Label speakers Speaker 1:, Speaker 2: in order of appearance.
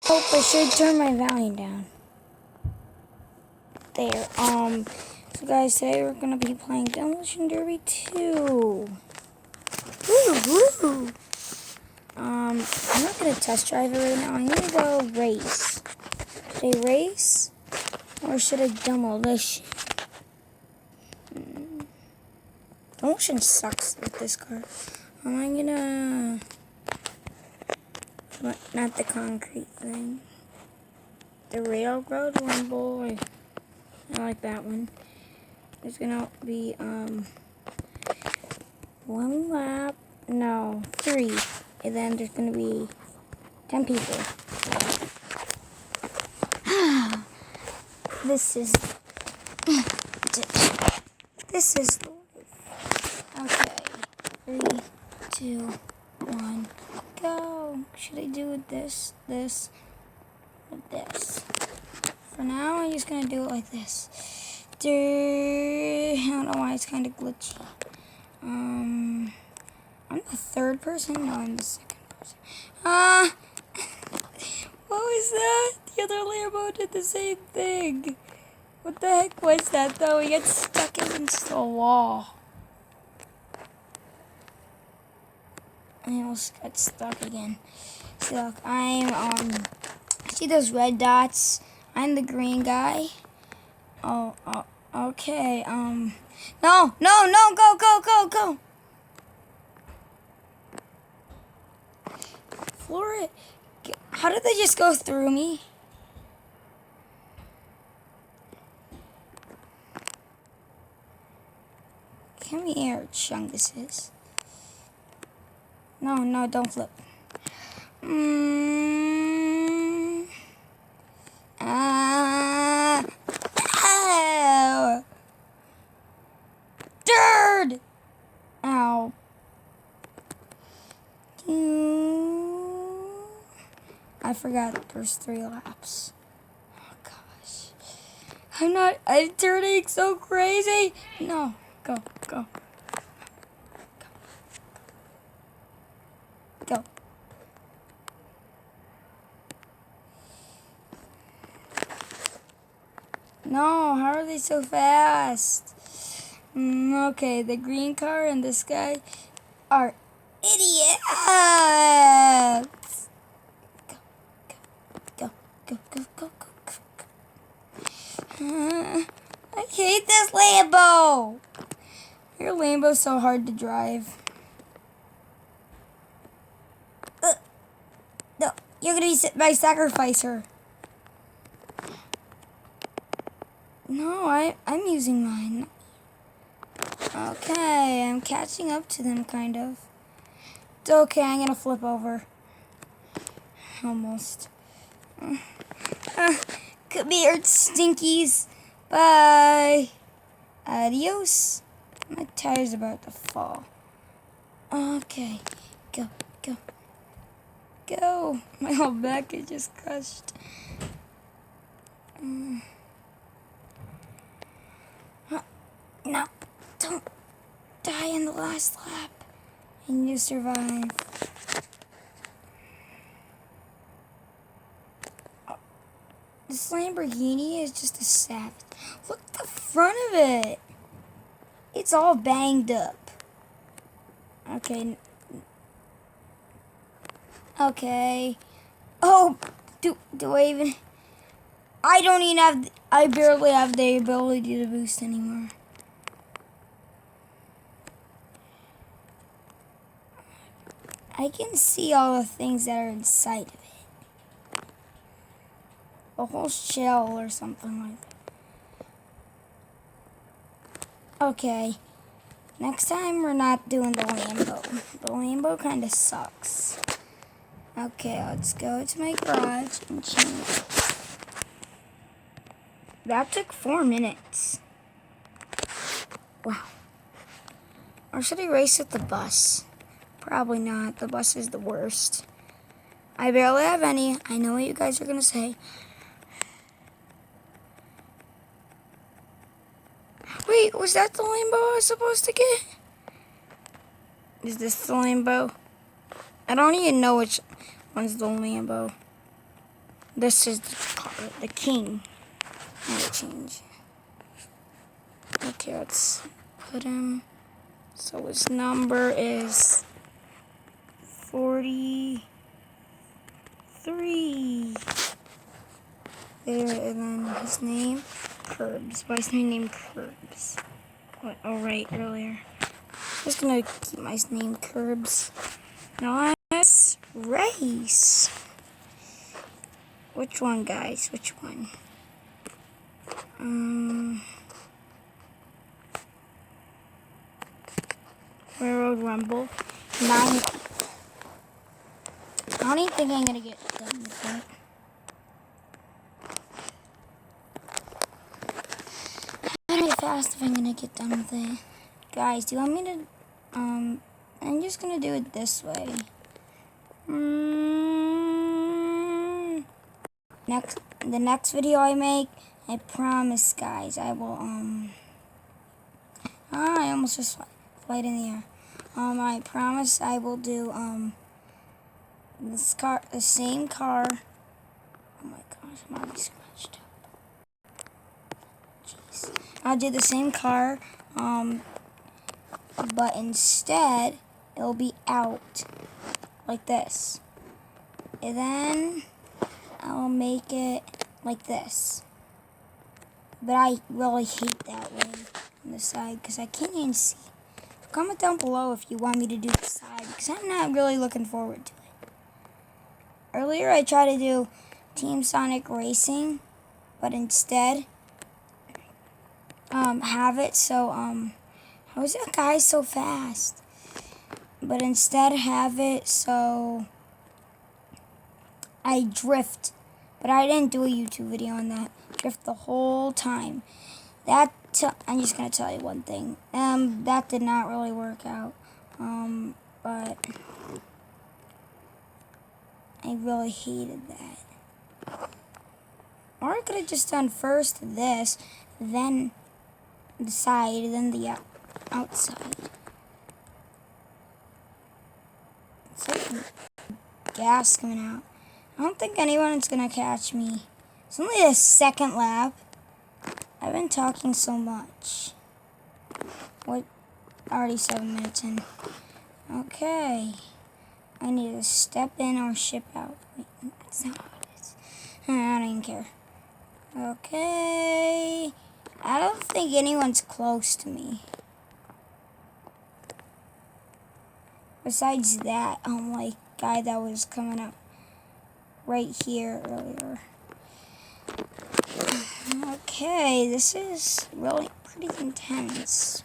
Speaker 1: Oh, I should turn my volume down. There. So guys, today we're gonna be playing Demolition Derby 2. Woo! I'm not gonna test drive it right now. I'm gonna go race. Should I race or should I demolition? Demolition sucks with this car. Am I gonna? Not the concrete thing. The railroad one, boy. I like that one. There's gonna be one lap. No, 3. And then there's gonna be 10 people. This is okay. 3, 2, 1, go. Should I do this, or this? For now, I'm just gonna do it like this. I don't know why it's kind of glitchy. I'm the third person. No, I'm the second person. What was that? The other Lambo did the same thing. What the heck was that, though? He got stuck against the wall. I almost got stuck again. So, look, see those red dots? I'm the green guy. Oh, okay. No, go. Floor it. How did they just go through me? Come here, chunguses. No, don't flip. Ow. Dirt! Ow. I forgot there's 3 laps. Oh gosh. I'm turning so crazy. No, go. Go. No, how are they so fast? Okay, the green car and this guy are idiots. Go. I hate this Lambo. Your Lambo's so hard to drive. No, you're gonna be my sacrificer. No, I'm using mine. Okay, I'm catching up to them, kind of. It's okay, I'm gonna flip over. Almost. Come here, stinkies. Bye. Adios. My tire's about to fall. Okay, go. My whole back is just crushed. No, don't die in the last lap. And you survive. This Lamborghini is just a savage. Look at the front of it. It's all banged up. Okay. Oh, do I even... I barely have the ability to boost anymore. I can see all the things that are inside of it. A whole shell or something like that. Okay. Next time we're not doing the Lambo. The Lambo kind of sucks. Okay, let's go to my garage and change. That took 4 minutes. Wow. Or should I race with the bus? Probably not. The bus is the worst. I barely have any. I know what you guys are going to say. Wait, was that the Lambo I was supposed to get? Is this the Lambo? I don't even know which one's the Lambo. This is the king. I'm gonna change. Okay, let's put him. So his number is 43. There, and then his name, Curbs. Why is my name Curbs? What? Oh, right, earlier. I'm just gonna keep my name Curbs. Now let's race. Which one, guys? Which one? Railroad Rumble. 9. I don't even think I'm gonna get done with that. How fast if I'm gonna get done with it? Guys, do you want me to, I'm just gonna do it this way. The next video I make, I promise, guys, I will, I almost just flight in the air. I promise I will do, the same car. Oh my gosh, I'm already scratched up. Jeez. I'll do the same car, but instead, it'll be out like this. And then I'll make it like this. But I really hate that way on the side because I can't even see. Comment down below if you want me to do the side because I'm not really looking forward to it. Earlier I tried to do Team Sonic Racing, but instead have it so how is that guy so fast? But instead have it so I drift. But I didn't do a YouTube video on that. Drift the whole time. I'm just gonna tell you one thing. That did not really work out. But I really hated that. Or I could have just done first this, then the side, then the outside. It's like gas coming out. I don't think anyone's gonna catch me. It's only the second lap. I've been talking so much. What? Already 7 minutes in. Okay. I need to step in or ship out. Wait, that's not how it is. I don't even care. Okay. I don't think anyone's close to me. Besides that, like guy that was coming up right here earlier. Okay, this is really pretty intense.